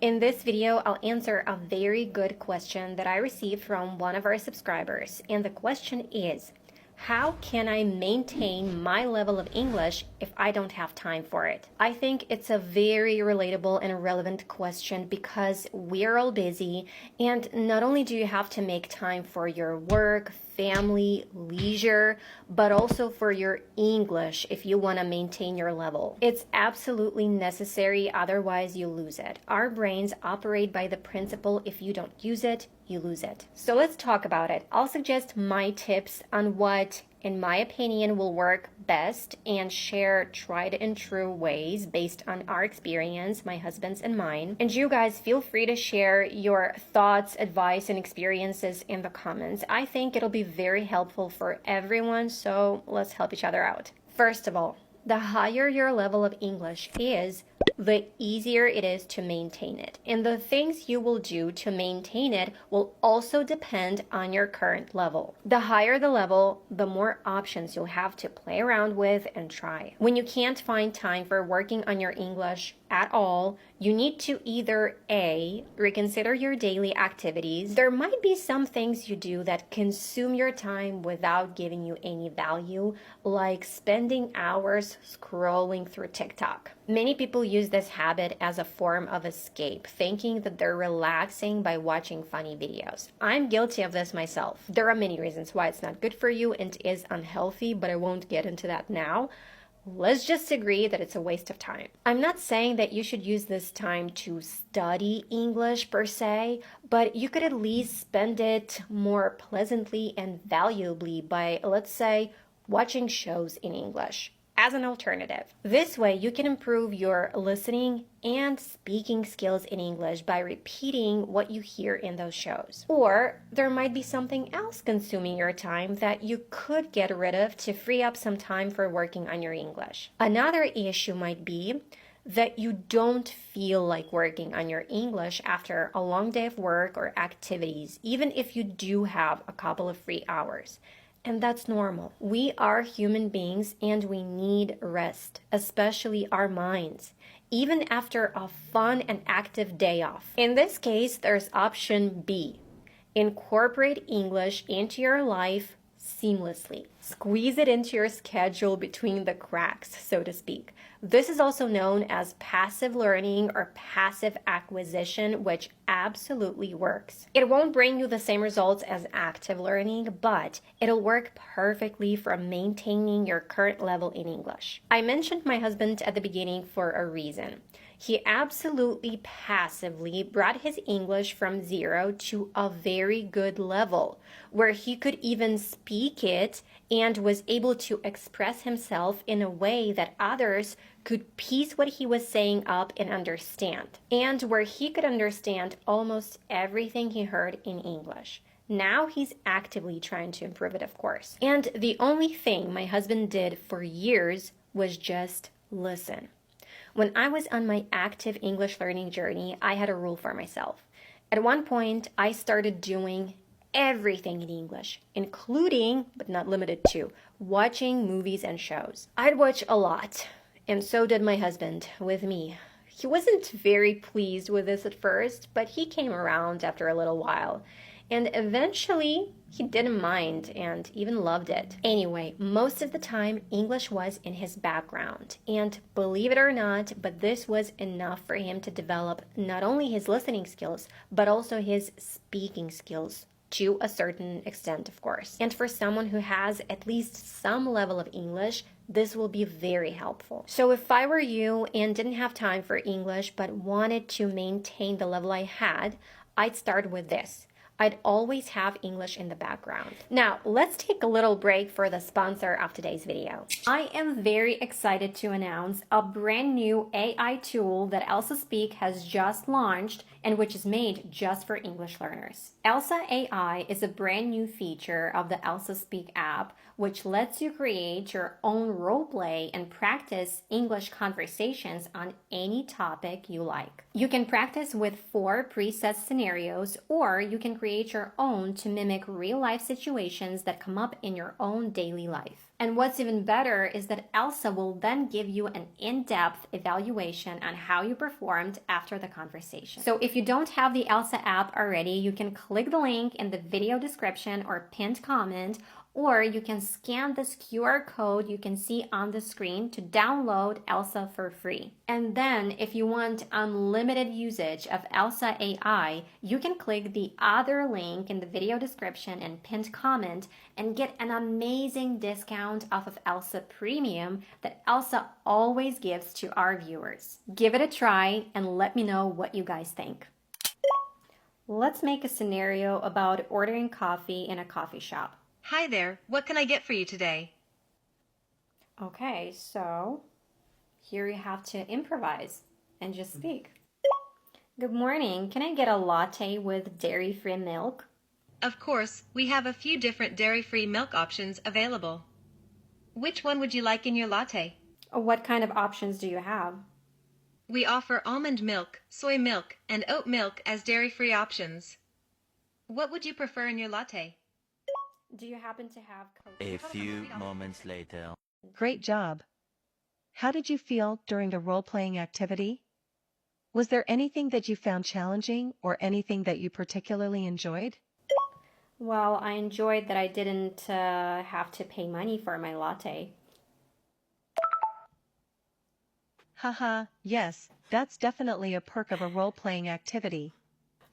In this video, I'll answer a very good question that I received from one of our subscribers. And the question is, how can I maintain my level of English if I don't have time for it? I think it's a very relatable and relevant question because we're all busy, and not only do you have to make time for your work, family, leisure, but also for your English if you want to maintain your level. It's absolutely necessary, otherwise you lose it. Our brains operate by the principle if you don't use it, you lose it. So let's talk about it. I'll suggest my tips on what, in my opinion, will work best and share tried and true ways based on our experience, my husband's and mine. And you guys feel free to share your thoughts, advice, and experiences in the comments. I think it'll be very helpful for everyone, so let's help each other out. First of all, the higher your level of English is, the easier it is to maintain it. And the things you will do to maintain it will also depend on your current level. The higher the level, the more options you'll have to play around with and try. When you can't find time for working on your English at all, you need to either A, reconsider your daily activities. There might be some things you do that consume your time without giving you any value, like spending hours scrolling through TikTok. Many people use this habit as a form of escape, thinking that they're relaxing by watching funny videos. I'm guilty of this myself. There are many reasons why it's not good for you and is unhealthy, but I won't get into that now. Let's just agree that it's a waste of time. I'm not saying that you should use this time to study English per se, but you could at least spend it more pleasantly and valuably by, let's say, watching shows in English as an alternative. This way, you can improve your listening and speaking skills in English by repeating what you hear in those shows. Or there might be something else consuming your time that you could get rid of to free up some time for working on your English. Another issue might be that you don't feel like working on your English after a long day of work or activities, even if you do have a couple of free hours. And that's normal. We are human beings and we need rest, especially our minds, even after a fun and active day off. In this case, there's option B. Incorporate English into your life seamlessly. Squeeze it into your schedule between the cracks, so to speak. This is also known as passive learning or passive acquisition, which absolutely works. It won't bring you the same results as active learning, but it'll work perfectly for maintaining your current level in English. I mentioned my husband at the beginning for a reason. He absolutely passively brought his English from 0 to a very good level, where he could even speak it and was able to express himself in a way that others could piece what he was saying up and understand, and where he could understand almost everything he heard in English. Now he's actively trying to improve it, of course. And the only thing my husband did for years was just listen. When I was on my active English learning journey, I had a rule for myself. At one point, I started doing everything in English, including, but not limited to, watching movies and shows. I'd watch a lot, and so did my husband with me. He wasn't very pleased with this at first, but he came around after a little while. And eventually, he didn't mind and even loved it. Anyway, most of the time, English was in his background. And believe it or not, but this was enough for him to develop not only his listening skills, but also his speaking skills. To a certain extent, of course. And for someone who has at least some level of English, this will be very helpful. So if I were you and didn't have time for English but wanted to maintain the level I had, I'd start with this. I'd always have English in the background. Now, let's take a little break for the sponsor of today's video. I am very excited to announce a brand new AI tool that Elsa Speak has just launched and which is made just for English learners. Elsa AI is a brand new feature of the Elsa Speak app, which lets you create your own roleplay and practice English conversations on any topic you like. You can practice with 4 preset scenarios, or you can create create your own to mimic real-life situations that come up in your own daily life. And what's even better is that Elsa will then give you an in-depth evaluation on how you performed after the conversation. So if you don't have the Elsa app already, you can click the link in the video description or pinned comment, or you can scan this QR code you can see on the screen to download Elsa for free. And then if you want unlimited usage of Elsa AI, you can click the other link in the video description and pinned comment and get an amazing discount off of Elsa Premium that Elsa always gives to our viewers. Give it a try and let me know what you guys think. Let's make a scenario about ordering coffee in a coffee shop. Hi there, what can I get for you today? Okay, so here you have to improvise and just speak. Good morning, can I get a latte with dairy-free milk? Of course, we have a few different dairy-free milk options available. Which one would you like in your latte? What kind of options do you have? We offer almond milk, soy milk, and oat milk as dairy-free options. What would you prefer in your latte? Do you happen to have Coke? A few moments later. Great job. How did you feel during the role-playing activity? Was there anything that you found challenging or anything that you particularly enjoyed? Well, I enjoyed that I didn't have to pay money for my latte. Haha, yes, that's definitely a perk of a role-playing activity.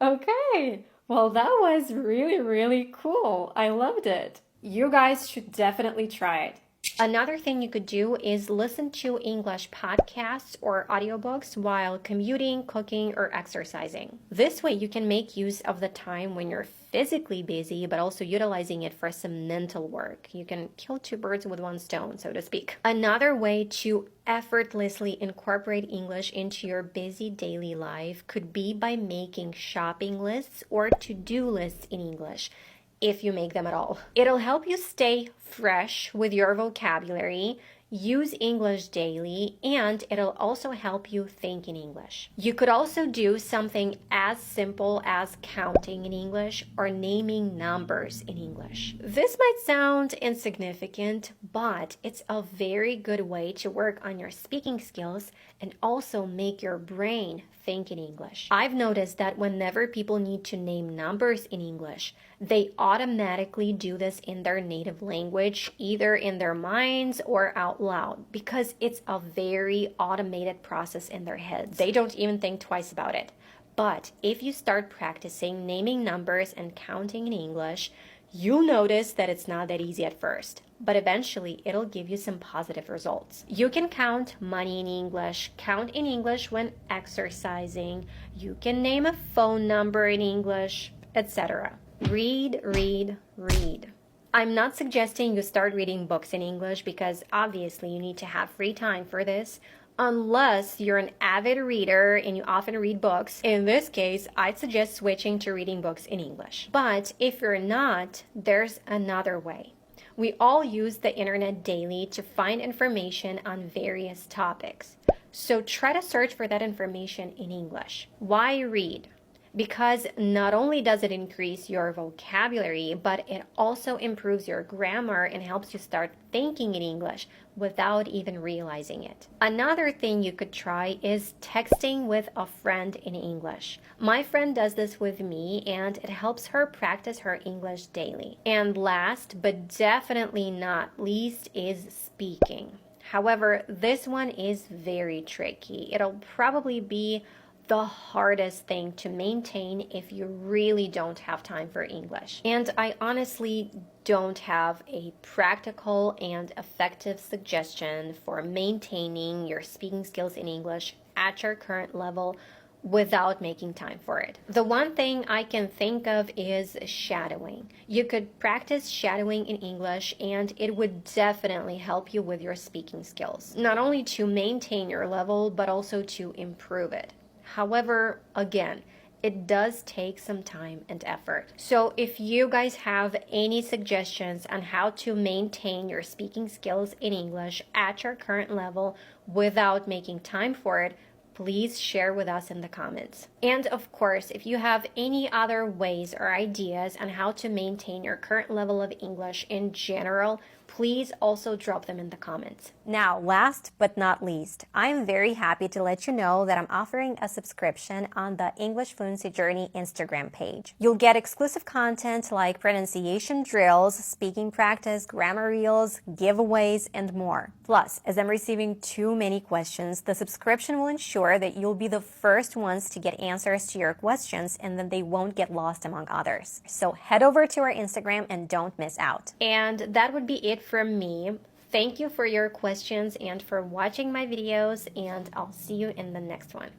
Okay, well that was really cool. I loved it. You guys should definitely try it. Another thing you could do is listen to English podcasts or audiobooks while commuting, cooking, or exercising. This way you can make use of the time when you're physically busy, but also utilizing it for some mental work. You can kill two birds with one stone, so to speak. Another way to effortlessly incorporate English into your busy daily life could be by making shopping lists or to-do lists in English, if you make them at all. It'll help you stay fresh with your vocabulary, use English daily, and it'll also help you think in English. You could also do something as simple as counting in English or naming numbers in English. This might sound insignificant, but it's a very good way to work on your speaking skills and also make your brain think in English. I've noticed that whenever people need to name numbers in English, they automatically do this in their native language, either in their minds or out loud, because it's a very automated process in their heads. They don't even think twice about it. But if you start practicing naming numbers and counting in English, you'll notice that it's not that easy at first, but eventually it'll give you some positive results. You can count money in English, count in English when exercising, you can name a phone number in English, etc. Read, read, read. I'm not suggesting you start reading books in English because obviously you need to have free time for this, unless you're an avid reader and you often read books. In this case, I'd suggest switching to reading books in English. But if you're not, there's another way. We all use the internet daily to find information on various topics. So try to search for that information in English. Why read? Because not only does it increase your vocabulary, but it also improves your grammar and helps you start thinking in English without even realizing it. Another thing you could try is texting with a friend in English. My friend does this with me and it helps her practice her English daily. And last but definitely not least is speaking. However, this one is very tricky. It'll probably be the hardest thing to maintain if you really don't have time for English. And I honestly don't have a practical and effective suggestion for maintaining your speaking skills in English at your current level without making time for it. The one thing I can think of is shadowing. You could practice shadowing in English and it would definitely help you with your speaking skills, not only to maintain your level, but also to improve it. However, again, it does take some time and effort. So if you guys have any suggestions on how to maintain your speaking skills in English at your current level without making time for it, please share with us in the comments. And of course, if you have any other ways or ideas on how to maintain your current level of English in general, please also drop them in the comments. Now, last but not least, I'm very happy to let you know that I'm offering a subscription on the English Fluency Journey Instagram page. You'll get exclusive content like pronunciation drills, speaking practice, grammar reels, giveaways, and more. Plus, as I'm receiving too many questions, the subscription will ensure that you'll be the first ones to get answers to your questions and that they won't get lost among others. So head over to our Instagram and don't miss out. And that would be it from me. Thank you for your questions and for watching my videos, and I'll see you in the next one.